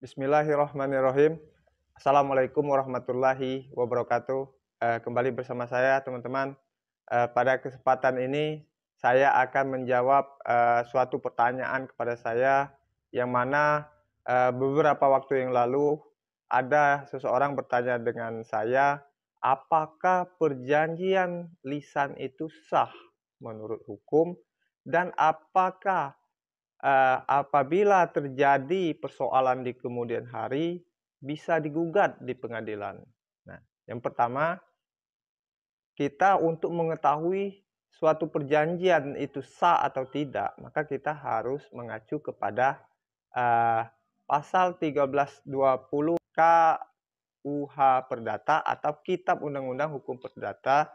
Bismillahirrahmanirrahim. Assalamualaikum warahmatullahi wabarakatuh. Kembali bersama saya teman-teman. Pada kesempatan ini saya akan menjawab suatu pertanyaan kepada saya yang mana beberapa waktu yang lalu ada seseorang bertanya dengan saya, apakah perjanjian lisan itu sah menurut hukum dan apakah apabila terjadi persoalan di kemudian hari, bisa digugat di pengadilan. Nah, yang pertama, kita untuk mengetahui suatu perjanjian itu sah atau tidak, maka kita harus mengacu kepada eee, pasal 1320 KUH Perdata atau Kitab Undang-Undang Hukum Perdata,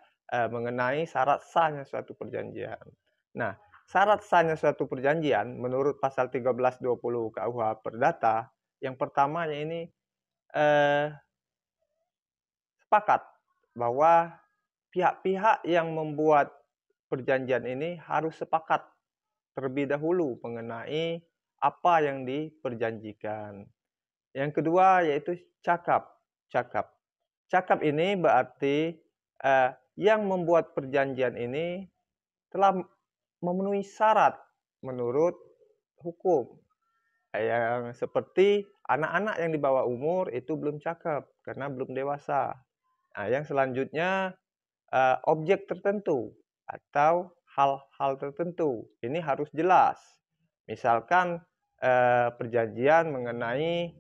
mengenai syarat sahnya suatu perjanjian. Nah, syarat sahnya suatu perjanjian menurut pasal 1320 KUH Perdata, yang pertamanya ini, eee, sepakat bahwa pihak-pihak yang membuat perjanjian ini harus sepakat terlebih dahulu mengenai apa yang diperjanjikan. Yang kedua yaitu cakap. Cakap. Cakap ini berarti, yang membuat perjanjian ini telah memenuhi syarat menurut hukum. Yang seperti anak-anak yang di bawah umur itu belum cakap karena belum dewasa. Nah, yang selanjutnya, objek tertentu atau hal-hal tertentu, ini harus jelas. Misalkan, perjanjian mengenai,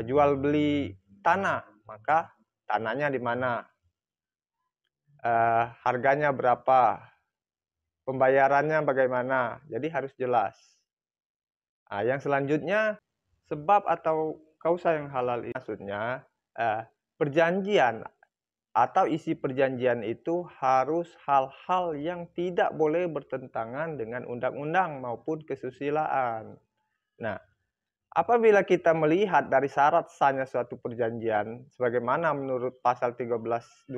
jual beli tanah, maka tanahnya di mana, harganya berapa, pembayarannya bagaimana, jadi harus jelas. Nah, yang selanjutnya, sebab atau kausa yang halal maksudnya, perjanjian atau isi perjanjian itu harus hal-hal yang tidak boleh bertentangan dengan undang-undang maupun kesusilaan. Nah, apabila kita melihat dari syarat sahnya suatu perjanjian, sebagaimana menurut pasal 1320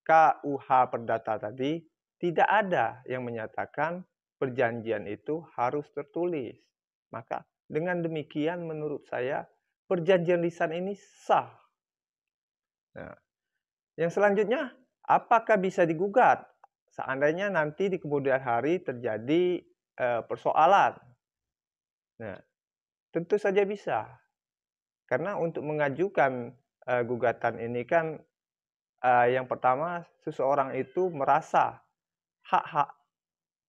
KUH Perdata tadi, tidak ada yang menyatakan perjanjian itu harus tertulis. Maka dengan demikian menurut saya perjanjian lisan ini sah. Nah, yang selanjutnya, apakah bisa digugat seandainya nanti di kemudian hari terjadi persoalan? Nah, tentu saja bisa. Karena untuk mengajukan gugatan ini kan yang pertama seseorang itu merasa hak-hak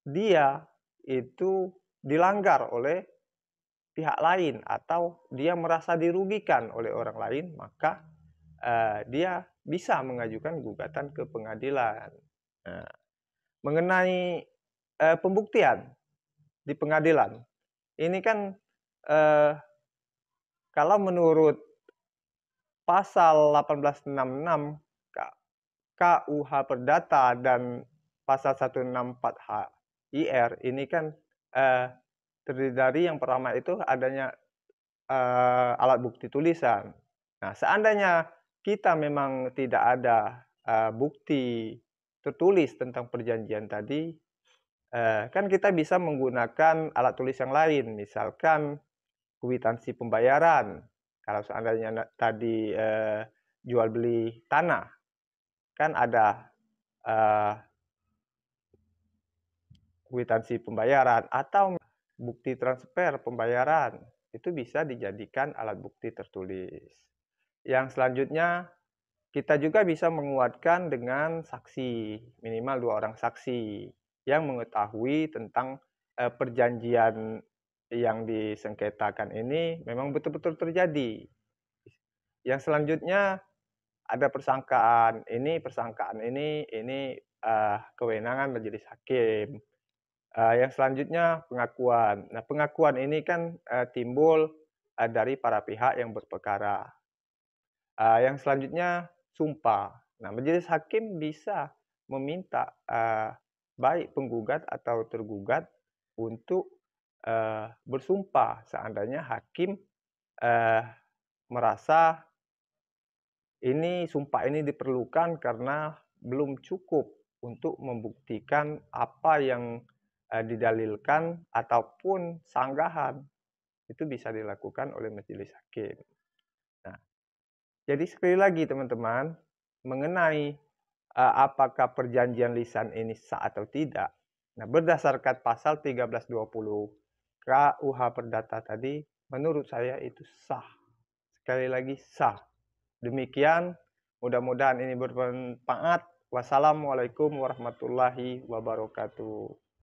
dia itu dilanggar oleh pihak lain atau dia merasa dirugikan oleh orang lain, maka dia bisa mengajukan gugatan ke pengadilan. Nah, mengenai pembuktian di pengadilan, ini kan eee, kalau menurut pasal 1866 KUH Perdata dan pasal 164 HIR ini kan, terdiri dari yang pertama itu adanya, alat bukti tulisan. Nah, seandainya kita memang tidak ada, bukti tertulis tentang perjanjian tadi, kan kita bisa menggunakan alat tulis yang lain, misalkan kwitansi pembayaran. Kalau seandainya tadi, jual beli tanah, kan ada, eee, kwitansi pembayaran atau bukti transfer pembayaran, itu bisa dijadikan alat bukti tertulis. Yang selanjutnya, kita juga bisa menguatkan dengan saksi, minimal 2 orang saksi yang mengetahui tentang, perjanjian yang disengketakan ini memang betul-betul terjadi. Yang selanjutnya ada persangkaan ini kewenangan majelis hakim. Yang selanjutnya pengakuan. Nah, pengakuan ini kan, timbul, dari para pihak yang berperkara. Yang selanjutnya sumpah. Nah, majelis hakim bisa meminta, baik penggugat atau tergugat untuk, bersumpah seandainya hakim, eee, merasa sumpah ini diperlukan karena belum cukup untuk membuktikan apa yang, didalilkan ataupun sanggahan. itu bisa dilakukan oleh majelis hakim. Nah, jadi sekali lagi teman-teman, mengenai, apakah perjanjian lisan ini sah atau tidak. Nah, berdasarkan pasal 1320 KUH Perdata tadi, menurut saya itu sah. Sekali lagi sah. Demikian, mudah-mudahan ini bermanfaat. Wassalamualaikum warahmatullahi wabarakatuh.